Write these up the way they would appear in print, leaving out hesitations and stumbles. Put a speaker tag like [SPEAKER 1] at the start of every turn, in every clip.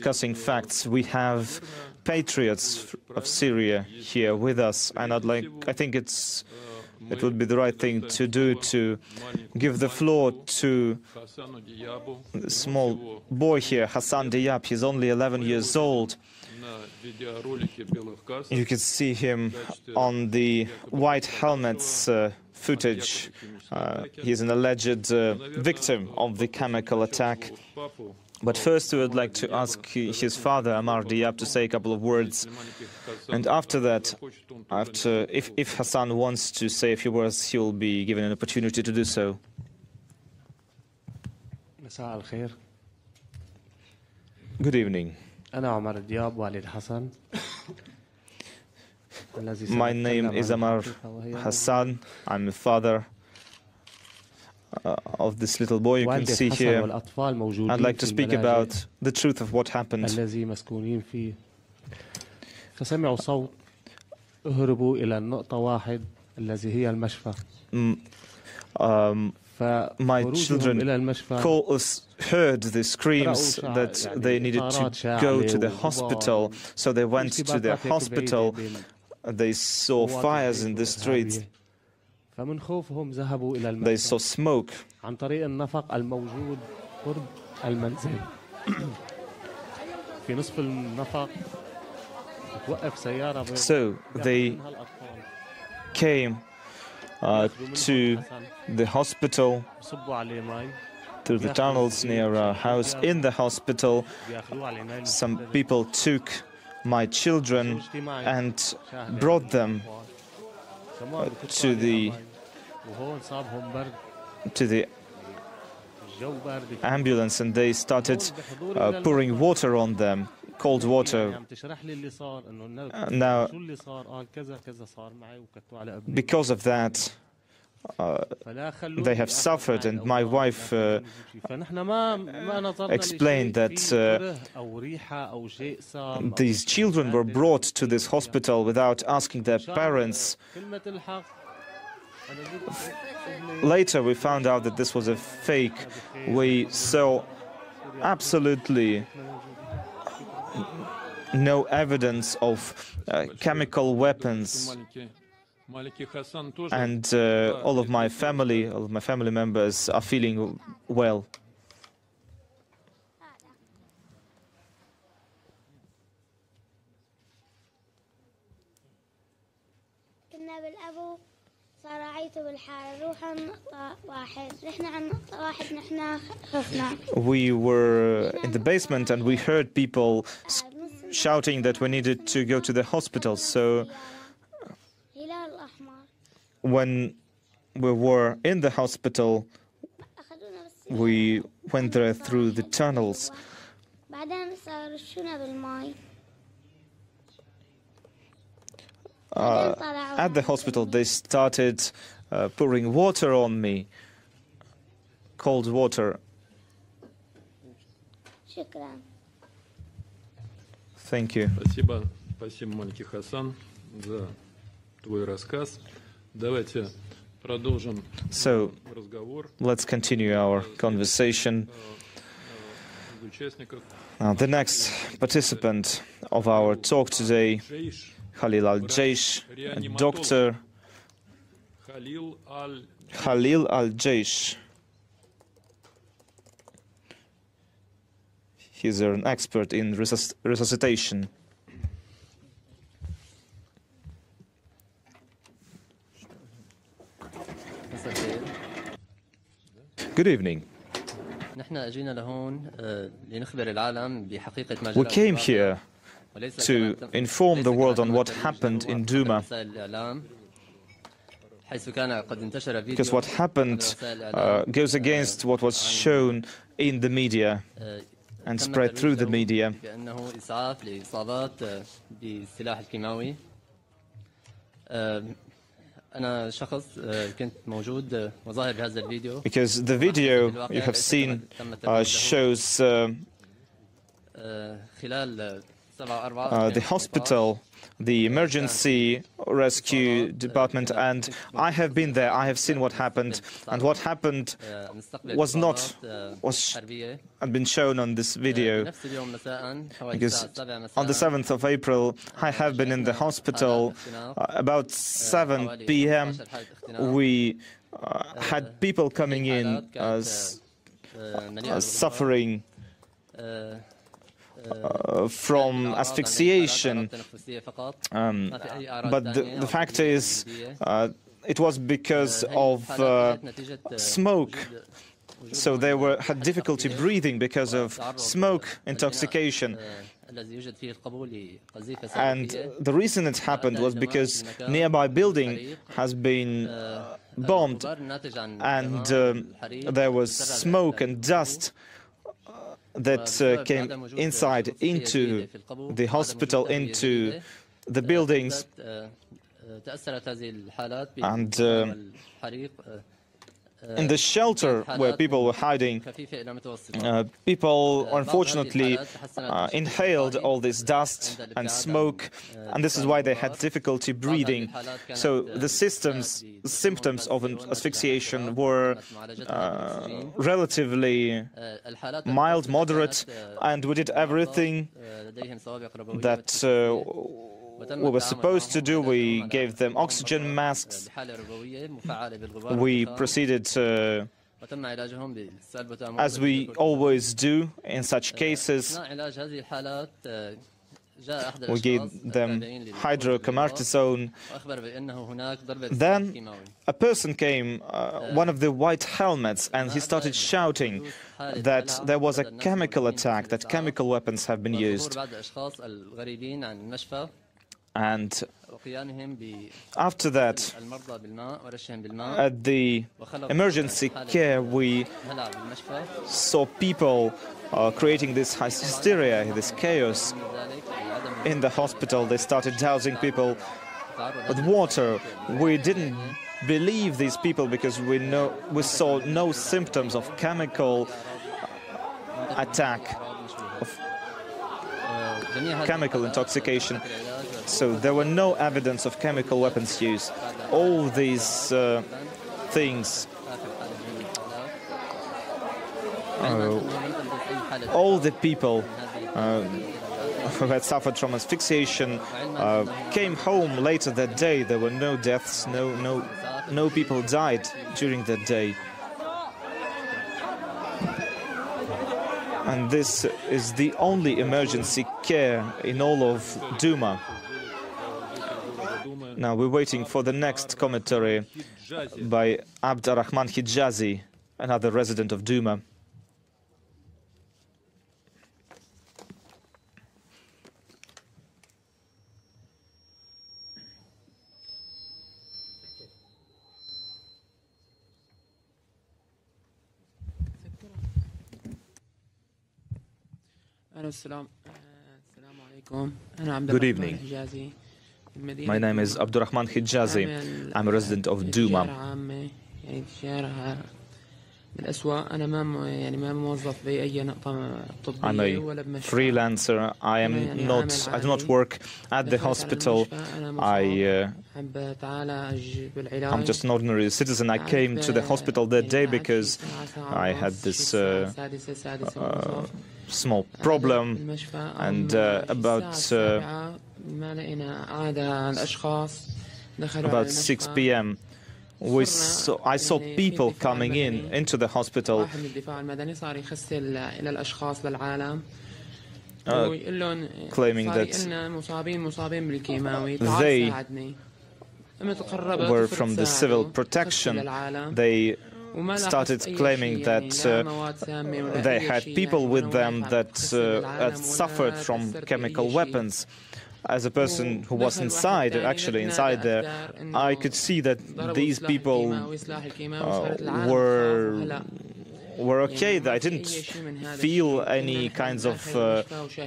[SPEAKER 1] discussing facts. We have patriots of Syria here with us, and I think it would be the right thing to do to give the floor to the small boy here, Hassan Diab. He's only 11 years old. You can see him on the white helmets footage. He's an alleged victim of the chemical attack. But first we would like to ask his father, Amar Diab, to say a couple of words. And after that, if Hassan wants to say a few words, he will be given an opportunity to do so. Good evening. My name is Amar Hassan. I'm the father of this little boy you can see here. I'd like to speak about the truth of what happened. My children heard the screams that they needed to go to the hospital, so they went to the hospital. They saw fires in the streets. They saw smoke. So they came to the hospital, through the tunnels near our house. In the hospital, some people took my children and brought them to the ambulance, and they started pouring water on them, cold water. Now, because of that, they have suffered, and my wife explained that these children were brought to this hospital without asking their parents. Later we found out that this was a fake. We saw absolutely no evidence of chemical weapons. And all of my family members are feeling well. We were in the basement and we heard people shouting that we needed to go to the hospital. So when we were in the hospital, we went there through the tunnels. At the hospital, they started pouring water on me, cold water. Thank you.
[SPEAKER 2] Спасибо, маленький Хасан, за твой рассказ. Давайте продолжим разговор.
[SPEAKER 1] Let's continue our conversation. The next participant of our talk today, Khalil al-Jaish, Dr. Khalil al-Jaish. He's an expert in resuscitation. Good evening. We came here to inform the world on what happened in Douma, because what happened goes against what was shown in the media and spread through the media. Because the video you have seen shows the hospital, the emergency rescue department, and I have been there. I have seen what happened, and what happened had been shown on this video. Because on the 7th of April, I have been in the hospital. About 7 p.m., we had people coming in suffering from asphyxiation, but the fact is it was because of smoke. So they had difficulty breathing because of smoke intoxication. And the reason it happened was because nearby building has been bombed, and there was smoke and dust that came inside into the hospital, into the buildings. And in the shelter where people were hiding, people unfortunately inhaled all this dust and smoke, and this is why they had difficulty breathing. So the symptoms of asphyxiation were relatively mild, moderate, and we did everything that we were supposed to do. We gave them oxygen masks. We proceeded as we always do in such cases. We gave them hydrocortisone. Then a person came, one of the white helmets, and he started shouting that there was a chemical attack, that chemical weapons have been used. And after that, at the emergency care, we saw people creating this hysteria, this chaos in the hospital. They started dousing people with water. We didn't believe these people because we saw no symptoms of chemical attack, of chemical intoxication. So there were no evidence of chemical weapons use. All these things, all the people who had suffered from asphyxiation came home later that day. There were no deaths, no people died during that day. And this is the only emergency care in all of Douma. Now we're waiting for the next commentary by Abdurrahman Hijazi, another resident of Douma.
[SPEAKER 3] Good evening. My name is Abdurrahman Hijazi. I'm a resident of Douma. I'm a freelancer. I do not work at the hospital. I'm just an ordinary citizen. I came to the hospital that day because I had this small problem, and about 6 p.m. I saw people coming into the hospital, claiming that they were from the civil protection. They started claiming that they had people with them that had suffered from chemical weapons. As a person who was inside there, I could see that these people were
[SPEAKER 1] were okay. I didn't feel any kinds of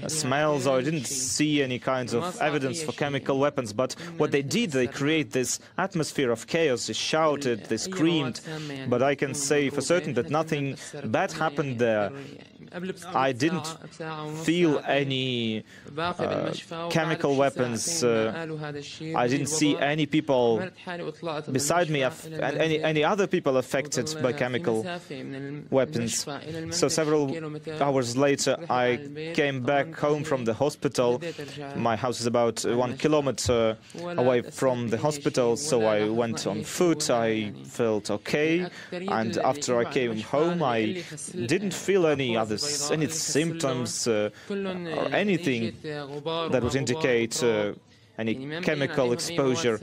[SPEAKER 1] smells, or I didn't see any kinds of evidence for chemical weapons. But what they did, they create this atmosphere of chaos. They shouted, they screamed. But I can say for certain that nothing bad happened there. I didn't feel any chemical weapons. I didn't see any people beside me, any other people affected by chemical weapons. So several hours later, I came back home from the hospital. My house is about 1 kilometer away from the hospital, so I went on foot. I felt okay, and after I came home, I didn't feel any symptoms or anything that would indicate any chemical exposure.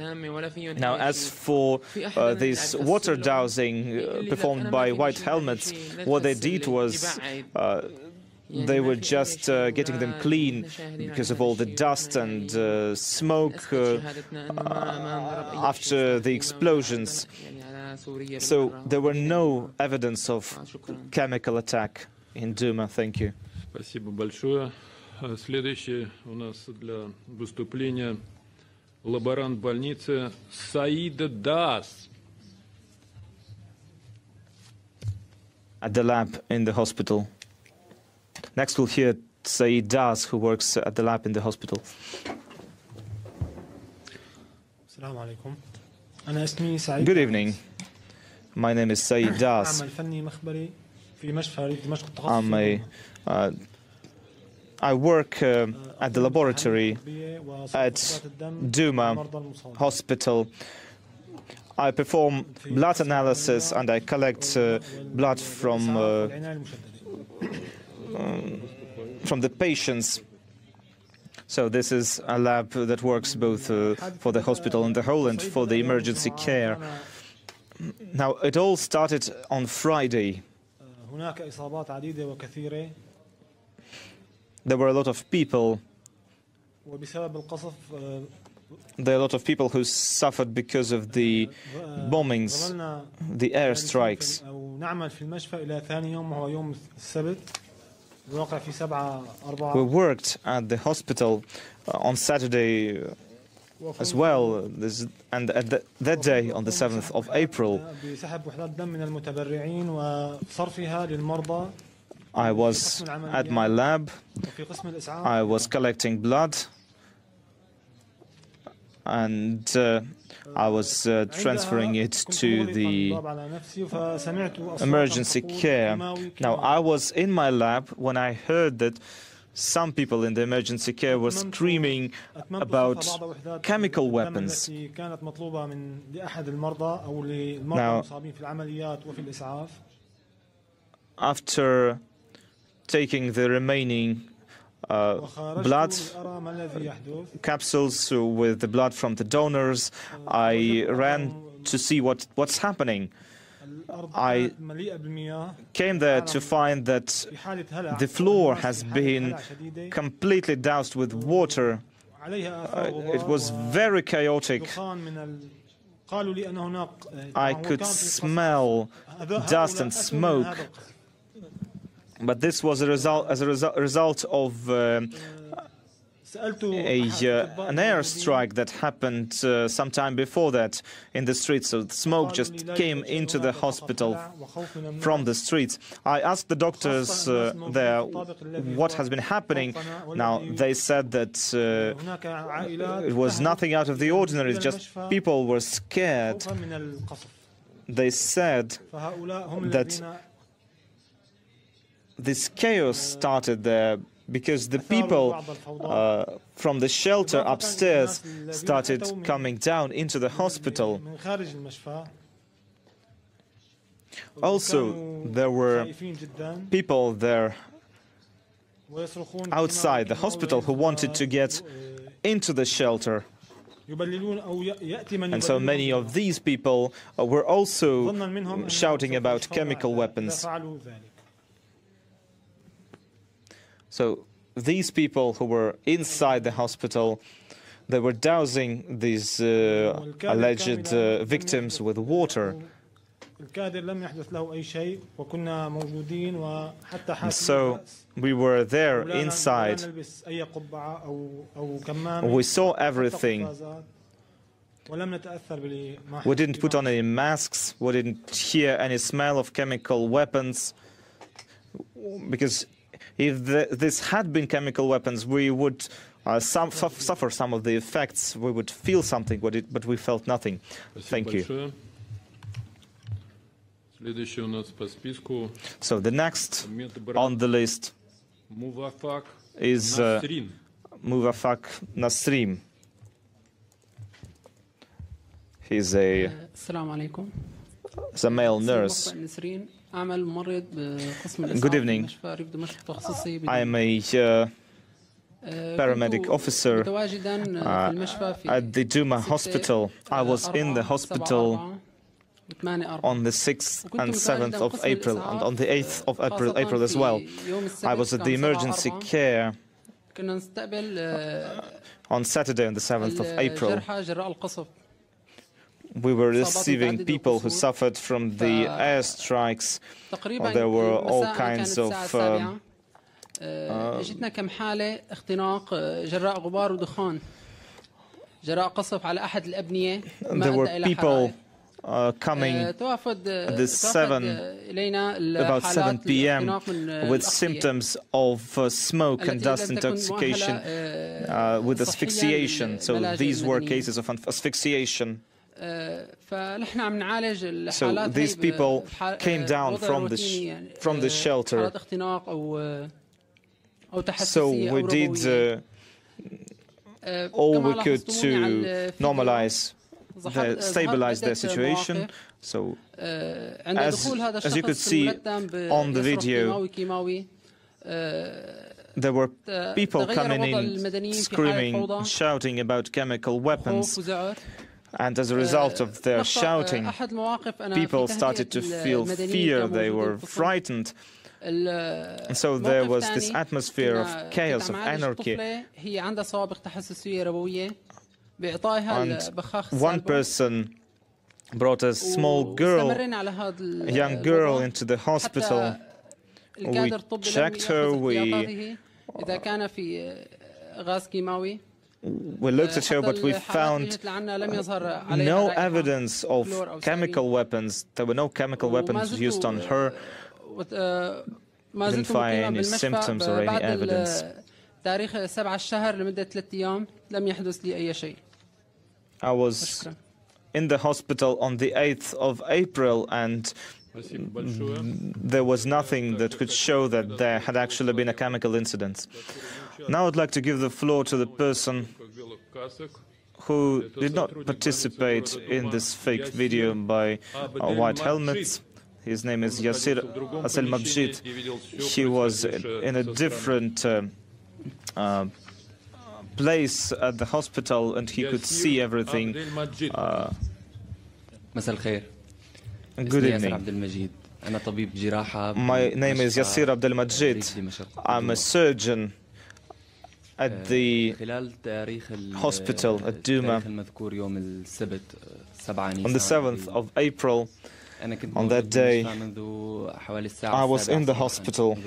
[SPEAKER 1] Now, as for this water dowsing performed by white helmets, what they did was they were just getting them clean because of all the dust and smoke after the explosions. So there were no evidence of chemical attack in Douma. Thank you.
[SPEAKER 2] Спасибо большое. Следующий у нас для выступления лаборант больницы Саида Дас.
[SPEAKER 1] At the lab in the hospital. Next we'll hear Said Das, who works at the lab in the hospital. Good evening. My name is Said Das. I work at the laboratory at Douma Hospital. I perform blood analysis and I collect blood from the patients. So this is a lab that works both for the hospital in the whole and for the emergency care. Now, it all started on Friday. There were a lot of people. There are a lot of people who suffered because of the bombings, the airstrikes. We worked at the hospital on Saturday as well, and at that day, on the 7th of April, I was at my lab. I was collecting blood, and I was transferring it to the emergency care. Now, I was in my lab when I heard that some people in the emergency care were screaming about chemical weapons. Now, after taking the remaining blood capsules with the blood from the donors, I ran to see what's happening. I came there to find that the floor has been completely doused with water. It was very chaotic. I could smell dust and smoke. But this was a result of an airstrike that happened some time before that in the streets. So the smoke just came into the hospital from the streets. I asked the doctors there what has been happening. Now, they said that it was nothing out of the ordinary, just people were scared. They said that this chaos started there because the people from the shelter upstairs started coming down into the hospital. Also, there were people there outside the hospital who wanted to get into the shelter. And so many of these people were also shouting about chemical weapons. So these people who were inside the hospital, they were dousing these alleged victims with water. So we were there inside. We saw everything. We didn't put on any masks. We didn't hear any smell of chemical weapons. Because if this had been chemical weapons, we would suffer some of the effects. We would feel something, but we felt nothing. Thank you. So the next on the list is Muvafak Nasrin. He's a male nurse. Good evening. I am a paramedic officer at the Douma hospital. I was in the hospital on the 6th and 7th of April, and on the 8th of April as well. I was at the emergency care on Saturday, on the 7th of April. We were receiving people who suffered from the airstrikes. There were all kinds of there were people coming at about 7 p.m. with symptoms of smoke and dust intoxication with asphyxiation. So these were cases of asphyxiation. So these people came down from the shelter. So we did all we could to stabilize their situation. So as you could see on the video, there were people coming in, screaming, shouting about chemical weapons. And as a result of their shouting, people started to feel fear. They were frightened. And so there was this atmosphere of chaos, of anarchy. And one person brought a small girl, a young girl, into the hospital. We checked her, we looked at her, but we found no evidence of chemical weapons. There were no chemical weapons used on her. Didn't find any symptoms or any evidence. I was in the hospital on the 8th of April, and there was nothing that could show that there had actually been a chemical incident. Now I'd like to give the floor to the person who did not participate in this fake video by white helmets. His name is Yasir Al-Mabjid. He was in a different place at the hospital, and he could see everything. Good evening. My name is Yasir Abdelmajid. I'm a surgeon at the hospital at Douma. On the 7th of April, on that day, I was in the hospital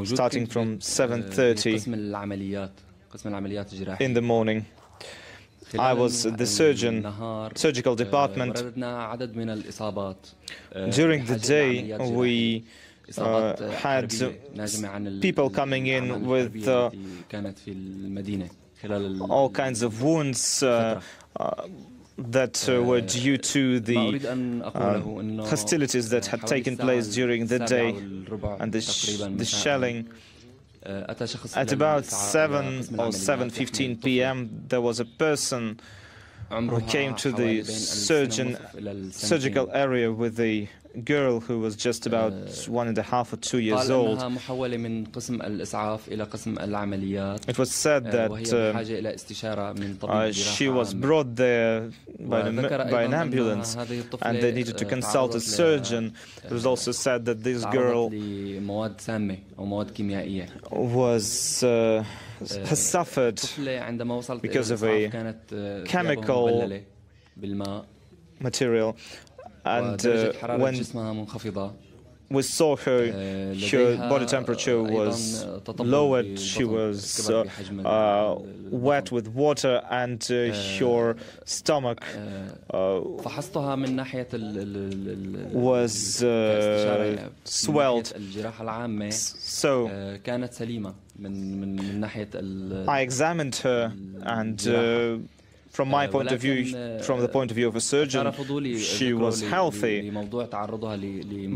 [SPEAKER 1] starting from 7:30 in the morning. I was at the surgical department. During the day, we had people coming in with all kinds of wounds that were due to the hostilities that had taken place during the day and the shelling. At about 7 or 7:15 p.m., there was a person who came to the surgical area with a girl who was just about 1.5 or 2 years old. It was said that she was brought there by an ambulance and they needed to consult a surgeon. It was also said that this girl has suffered because of a chemical
[SPEAKER 3] material. And when we saw her, her body temperature was lowered, she was wet with water, and her stomach was swelled. So I examined her, and from my point of view, from the point of view of a surgeon, she was healthy.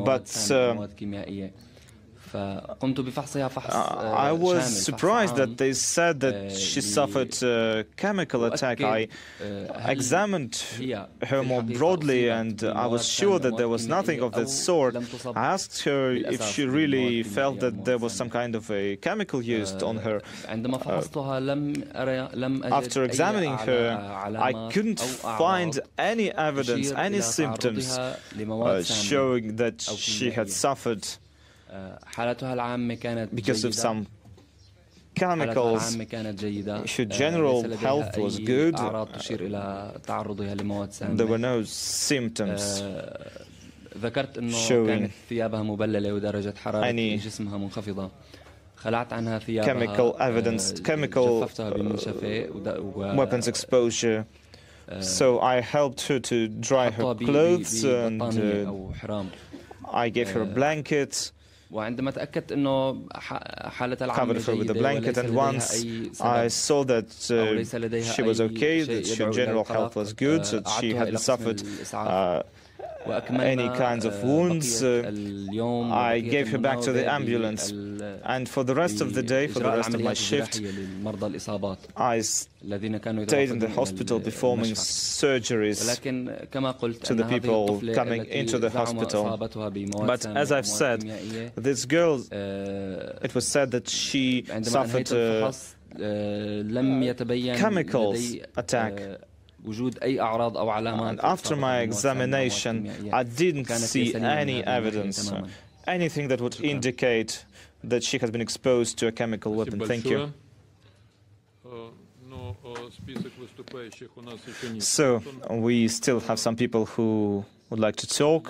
[SPEAKER 3] But I was surprised that they said that she suffered a chemical attack. I examined her more broadly, and I was sure that there was nothing of that sort. I asked her if she really felt that there was some kind of a chemical used on her. After examining her, I couldn't find any evidence, any symptoms showing that she had suffered because of some chemicals. Her general health was good. There were no symptoms showing any chemical evidence, chemical weapons exposure. So I helped her to dry her clothes, and I gave her a blanket, covered her with a blanket, and once I saw that she was okay, that her general health was good, that she hadn't suffered any kinds of wounds, I gave her back to the ambulance. And for the rest of the day, for the rest of my shift, I stayed in the hospital performing surgeries to the people coming into the hospital. But as I've said, this girl, it was said that she suffered a chemicals attack. And after my examination, I didn't see any evidence, anything that would indicate that she has been exposed to a chemical weapon. Thank you. So, we still have some people who would like to talk.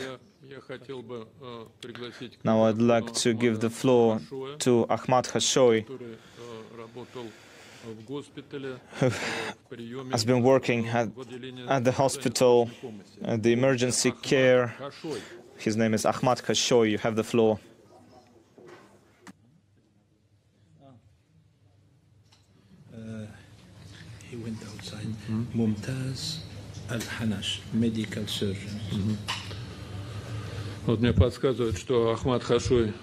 [SPEAKER 3] Now I'd like to give the floor to Ahmad Khashoy, who has been working at the hospital, at the emergency care. His name is Ahmad Khashoy. You have the floor.
[SPEAKER 4] He went outside. Mumtaz Al-Hanash, medical surgeon.
[SPEAKER 2] Вот мне подсказывают, что Ахмад Хашой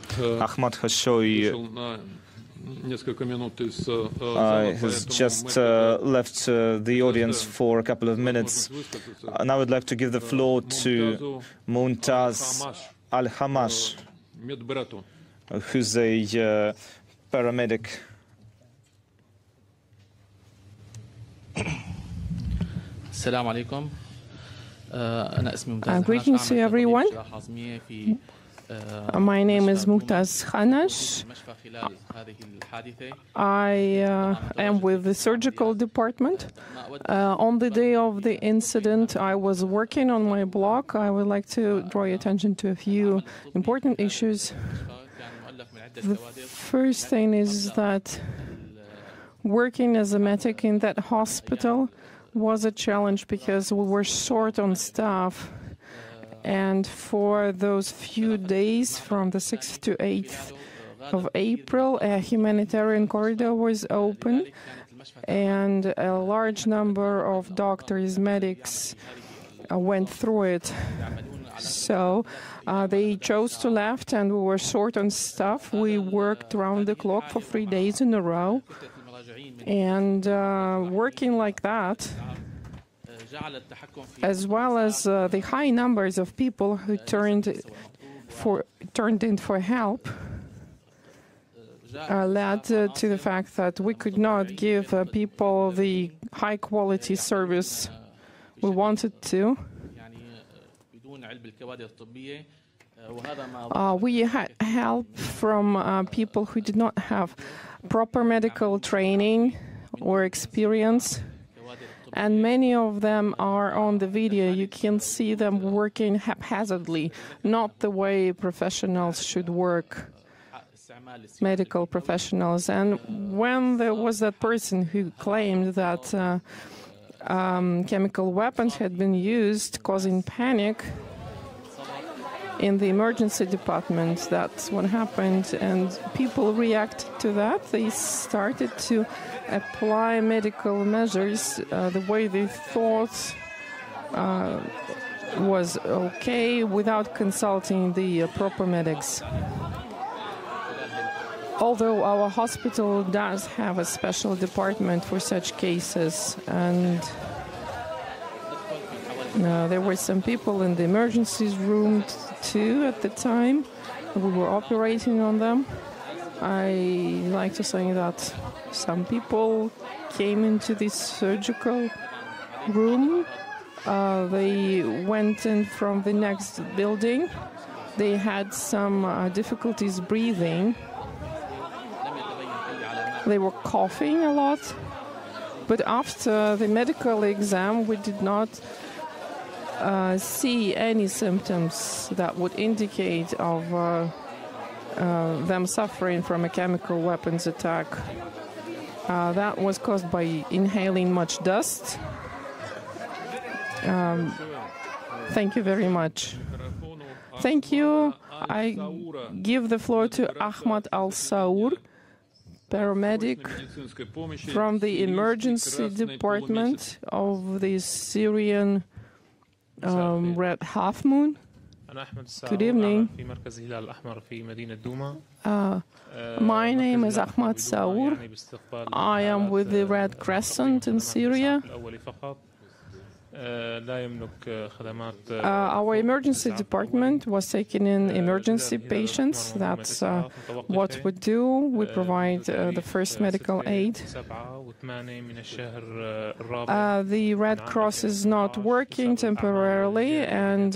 [SPEAKER 3] has just left the audience for a couple of minutes. Now I'd like to give the floor to Mumtaz Al-Hamash, who's a paramedic.
[SPEAKER 5] Assalamu alaikum. Greetings to everyone. My name is Mumtaz Hanash. I am with the surgical department. On the day of the incident, I was working on my blog. I would like to draw your attention to a few important issues. The first thing is that working as a medic in that hospital was a challenge because we were short on staff. And for those few days, from the 6th to 8th of April, a humanitarian corridor was open, and a large number of doctors, medics went through it. So they chose to left, and we were short on staff. We worked round the clock for 3 days in a row. And working like that, as well as the high numbers of people who turned in for help, led to the fact that we could not give people the high-quality service we wanted to. We had help from people who did not have proper medical training or experience. and many of them are on the video. You can see them working haphazardly, not the way professionals should work, medical professionals. And when there was that person who claimed that chemical weapons had been used, causing panic in the emergency department, that's what happened, and people reacted to that. They started to apply medical measures the way they thought was okay, without consulting the proper medics. Although our hospital does have a special department for such cases, and there were some people in the emergency room too at the time. We were operating on them. I like to say that some people came into this surgical room. They went in from the next building. They had some difficulties breathing. They were coughing a lot. But after the medical exam, we did not see any symptoms that would indicate of them suffering from a chemical weapons attack. That was caused by inhaling much dust. Thank you very much. Thank you. I give the floor to Ahmad Al-Saur, paramedic from the emergency department of the Syrian Red Half Moon. Good evening. My name is Ahmad Saur. I am with the Red Crescent in Syria. Our emergency department was taking in emergency patients. That's what we do. We provide the first medical aid. The Red Cross is not working temporarily, and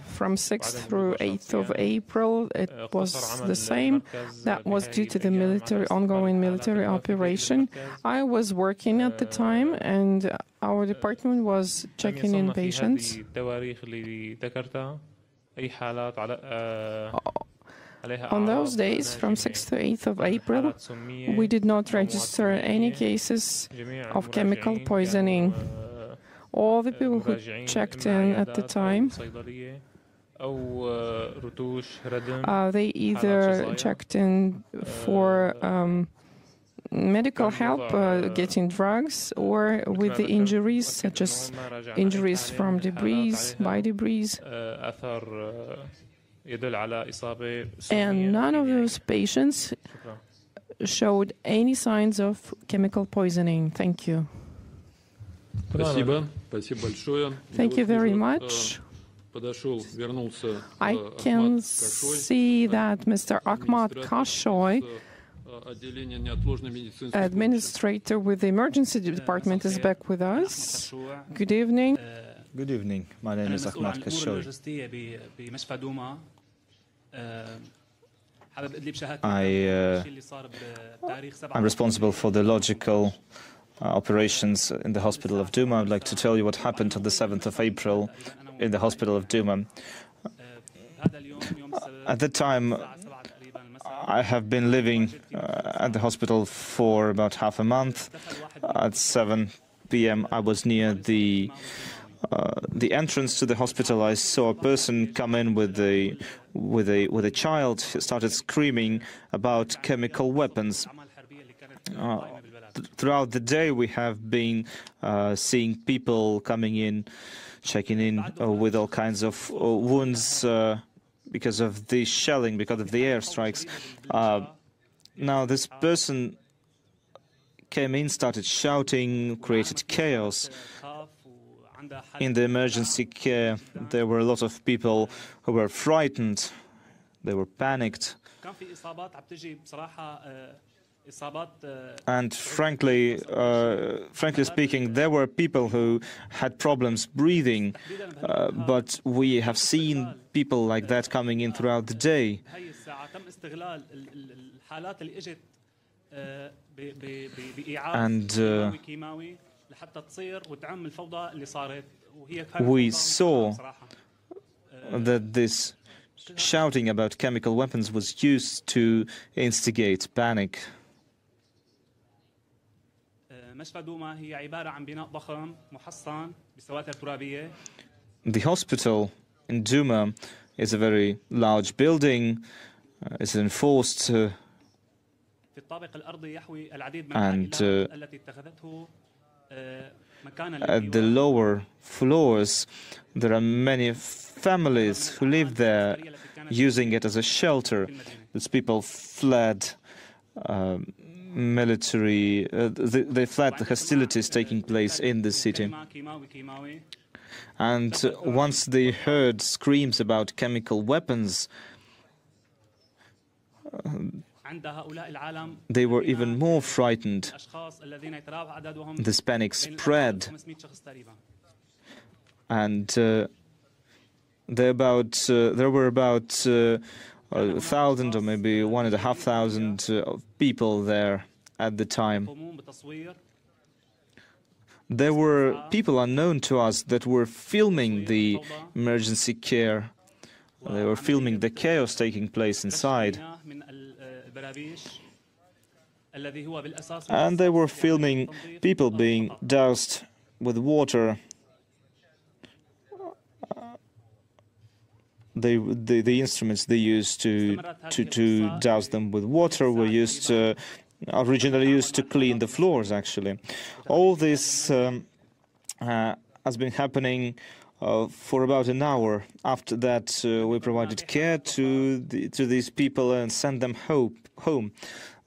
[SPEAKER 5] from 6th through 8th of April, it was the same. That was due to the ongoing military operation. I was working at the time, and our department was checking in patients. On those days, from 6th to 8th of April, we did not register any cases of chemical poisoning. All the people who checked in at the time, they either checked in for medical help, getting drugs, or with the injuries, such as injuries from debris, by debris. And none of those patients showed any signs of chemical poisoning. Thank you. Thank you very much. I can see that Mr. Ahmad Kashoy, administrator with the emergency department, is back with us. Good evening.
[SPEAKER 1] Good evening. My name is Ahmad Kashoy. I'm responsible for the logical operations in the hospital of Douma. I would like to tell you what happened on the 7th of April in the hospital of Douma. At the time, I have been living at the hospital for about half a month. At 7 p.m., I was near the entrance to the hospital. I saw a person come in with a child. He started screaming about chemical weapons. Throughout the day, we have been seeing people coming in, checking in with all kinds of wounds because of the shelling, because of the airstrikes. Now, this person came in, started shouting, created chaos. In the emergency care, there were a lot of people who were frightened. They were panicked. And frankly speaking, there were people who had problems breathing, but we have seen people like that coming in throughout the day. And We saw that this shouting about chemical weapons was used to instigate panic. The hospital in Douma is a very large building. It's enforced, and at the lower floors there are many families who live there, using it as a shelter. These people fled they fled the hostilities taking place in the city. And once they heard screams about chemical weapons, they were even more frightened. This panic spread, and there were about 1,000 or maybe 1,500 people there at the time. There were people unknown to us that were filming the emergency care. They were filming the chaos taking place inside. And they were filming people being doused with water. The instruments they used to douse them with water were originally used to clean the floors, actually. All this has been happening for about an hour. After that, we provided care to these people and sent them home.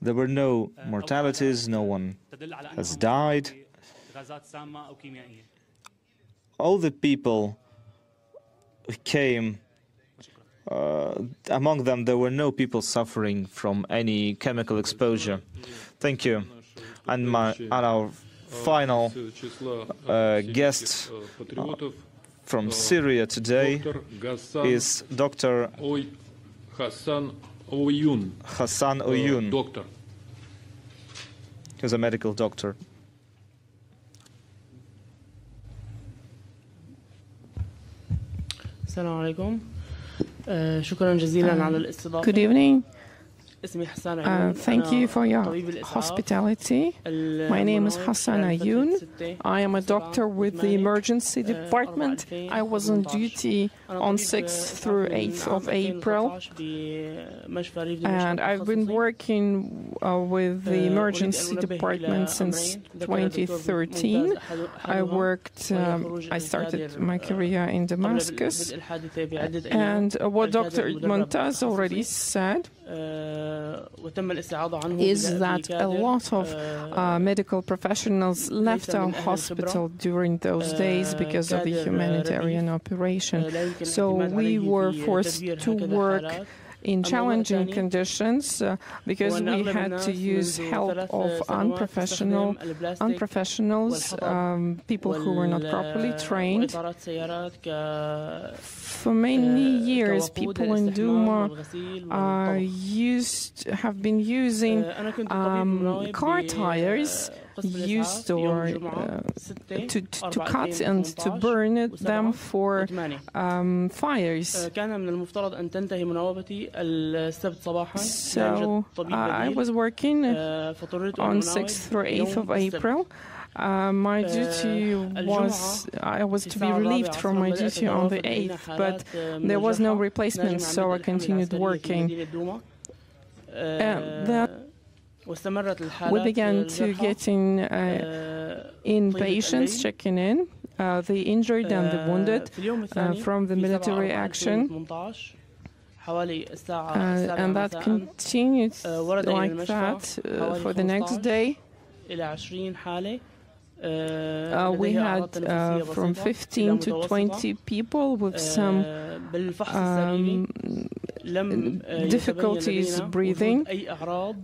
[SPEAKER 1] There were no mortalities, no one has died. All the people who came, among them there were no people suffering from any chemical exposure. Thank you. And our final guest from Syria today is Dr. Hassan Oyun.
[SPEAKER 2] Doctor.
[SPEAKER 1] He's a medical doctor.
[SPEAKER 6] السلام عليكم. شكرا جزيلا على الاستضافة.
[SPEAKER 5] Good evening.
[SPEAKER 6] اسمي حسان عيون.
[SPEAKER 5] Thank you for your hospitality. My name is Hassan Ayoun. I am a doctor with the emergency department. I was on duty on 6th through 8th of April. And I've been working with the emergency department since 2013. I started my career in Damascus. And what Dr. Montaz already said is that a lot of medical professionals left our hospital during those days because of the humanitarian operation. So we were forced to work in challenging conditions because we had to use help of unprofessionals, people who were not properly trained. For many years, people in Douma have been using car tires used to cut and to burn them for fires. So I was working on 6th through 8th of April. My duty I was to be relieved from my duty on the 8th, but there was no replacement, so I continued working. We began to getting in patients checking in, the injured and the wounded from the military action. And that continued like that for the next day. We had from 15 to 20 people with some difficulties breathing.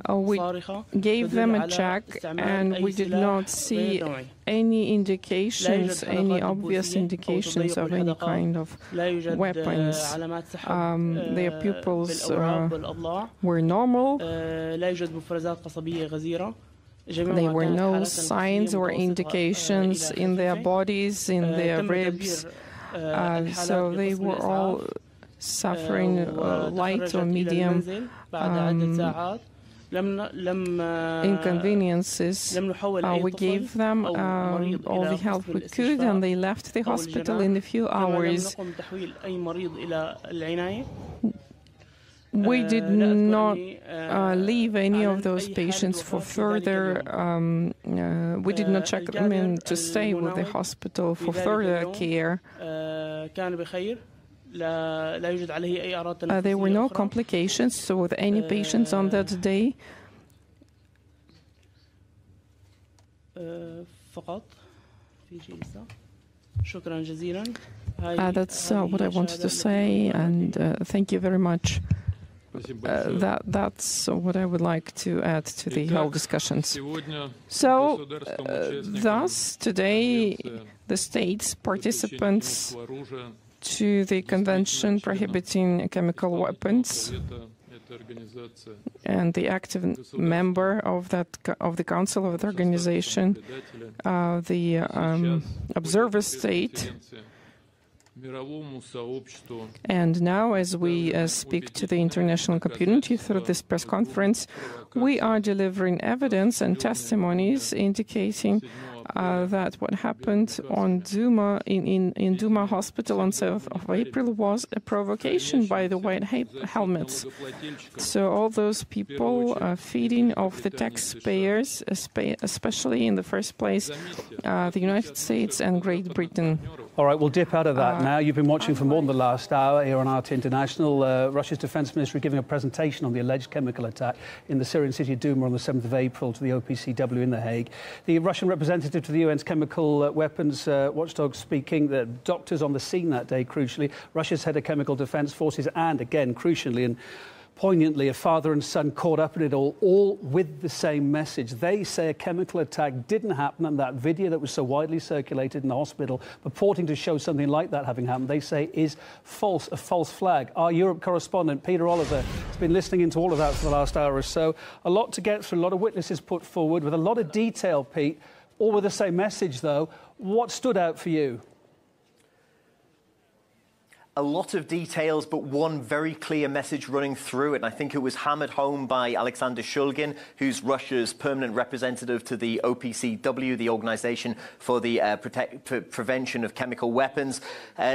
[SPEAKER 5] We gave them a check and we did not see any indications, any obvious indications of any kind of weapons. Their pupils were normal. There were no signs or indications in their bodies, in their ribs, so they were all suffering light or medium inconveniences. We gave them all the help we could, and they left the hospital in a few hours. We did not leave any of those patients for further, we did not check them in to stay with the hospital for further care. There were no complications so with any patients on that day. That's what I wanted to say, and thank you very much. That's what I would like to add to the whole discussions. So, thus, today, the states participants to the Convention prohibiting chemical weapons and the active member of the Council of the organization, the observer state. And now, as we speak to the international community through this press conference, we are delivering evidence and testimonies indicating that what happened on Douma in Douma Hospital on 7th of April was a provocation by the white helmets. So all those people feeding off the taxpayers, especially in the first place, the United States and Great Britain.
[SPEAKER 7] All right, we'll dip out of that now. You've been watching for more than the last hour here on RT International. Russia's defense ministry giving a presentation on the alleged chemical attack in the Syrian city of Douma on the 7th of April to the OPCW in The Hague. The Russian representative to the UN's chemical weapons watchdog speaking, the doctors on the scene that day, crucially, Russia's head of chemical defense forces, and again, crucially and poignantly, a father and son caught up in it all with the same message. They say a chemical attack didn't happen, and that video that was so widely circulated in the hospital purporting to show something like that having happened, they say is false, a false flag. Our Europe correspondent, Peter Oliver, has been listening into all of that for the last hour or so. A lot to get through, a lot of witnesses put forward with a lot of detail, Pete, all with the same message, though. What stood out for you?
[SPEAKER 8] A lot of details, but one very clear message running through it. And I think it was hammered home by Alexander Shulgin, who's Russia's permanent representative to the OPCW, the Organization for the Prevention of Chemical Weapons,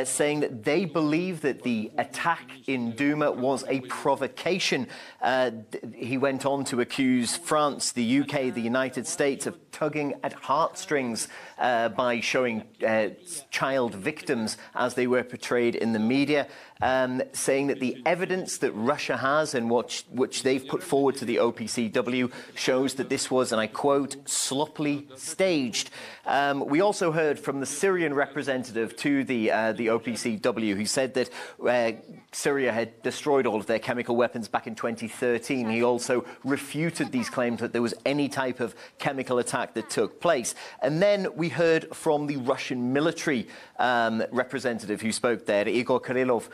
[SPEAKER 8] saying that they believe that the attack in Douma was a provocation. He went on to accuse France, the UK, the United States of tugging at heartstrings by showing child victims as they were portrayed in the media, saying that the evidence that Russia has and which they've put forward to the OPCW shows that this was, and I quote, sloppily staged. We also heard from the Syrian representative to the OPCW, who said that Syria had destroyed all of their chemical weapons back in 2013. He also refuted these claims that there was any type of chemical attack that took place. And then we heard from the Russian military representative who spoke there, Igor Kirillov.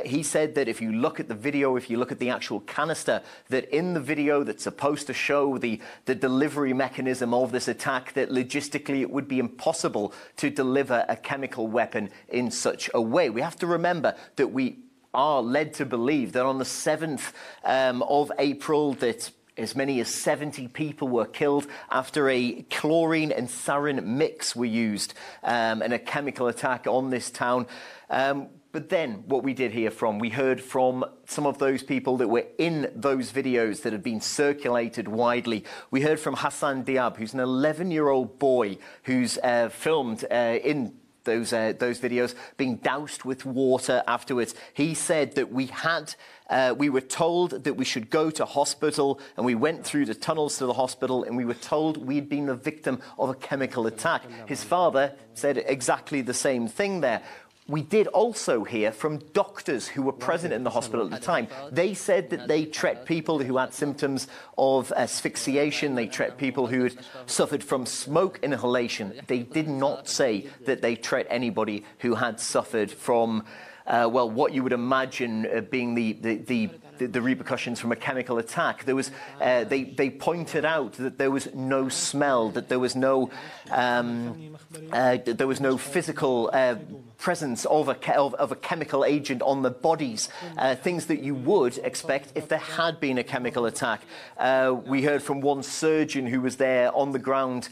[SPEAKER 8] He said that if you look at the video, if you look at the actual canister, that in the video that's supposed to show the delivery mechanism of this attack, that logistically it would be impossible to deliver a chemical weapon in such a way. We have to remember that we are led to believe that on the 7th of April that as many as 70 people were killed after a chlorine and sarin mix were used in a chemical attack on this town. But then what we did hear from, we heard from some of those people that were in those videos that had been circulated widely. We heard from Hassan Diab, who's an 11-year-old boy who's filmed in those videos being doused with water afterwards. He said that we were told that we should go to hospital, and we went through the tunnels to the hospital, and we were told we'd been the victim of a chemical attack. His father said exactly the same thing there. We did also hear from doctors who were present in the hospital at the time. They said that they treated people who had symptoms of asphyxiation. They treated people who had suffered from smoke inhalation. They did not say that they treated anybody who had suffered from, well, what you would imagine being the the repercussions from a chemical attack. There was, they pointed out that there was no smell, that there was no physical presence of a chemical agent on the bodies, things that you would expect if there had been a chemical attack. We heard from one surgeon who was there on the ground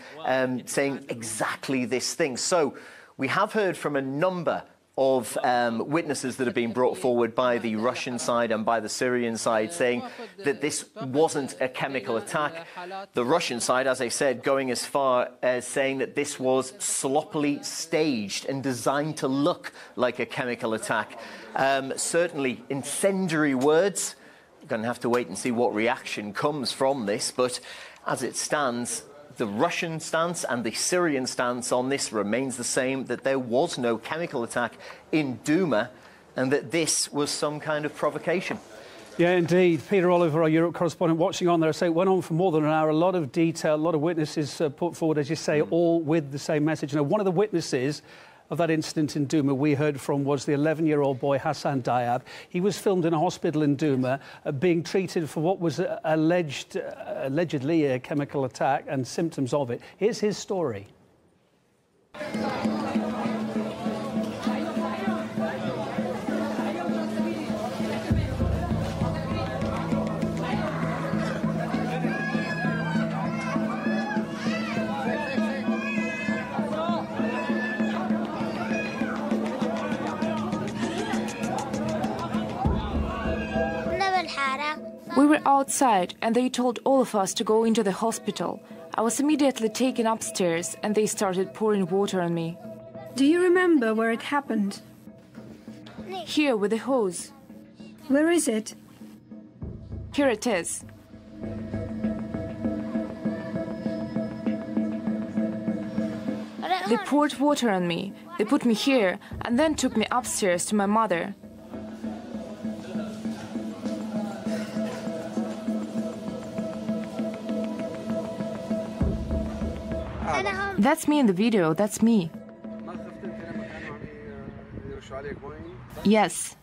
[SPEAKER 8] saying exactly this thing. So we have heard from a number of witnesses that have been brought forward by the Russian side and by the Syrian side saying that this wasn't a chemical attack. The Russian side, as I said, going as far as saying that this was sloppily staged and designed to look like a chemical attack. Certainly incendiary words. We're going to have to wait and see what reaction comes from this, but as it stands, the Russian stance and the Syrian stance on this remains the same, that there was no chemical attack in Douma and that this was some kind of provocation.
[SPEAKER 7] Yeah, indeed. Peter Oliver, our Europe correspondent, watching on there. So it went on for more than an hour. A lot of detail, a lot of witnesses put forward, as you say, all with the same message. Now, one of the witnesses of that incident in Douma we heard from was the 11-year-old boy Hassan Diab. He was filmed in a hospital in Douma being treated for what was allegedly a chemical attack and symptoms of it. Here's his story.
[SPEAKER 9] We were outside and they told all of us to go into the hospital. I was immediately taken upstairs and they started pouring water on me.
[SPEAKER 10] Do you remember where it happened?
[SPEAKER 9] Here with the hose.
[SPEAKER 10] Where is it?
[SPEAKER 9] Here it is. They poured water on me. They put me here and then took me upstairs to my mother. That's me in the video, that's me. Yes.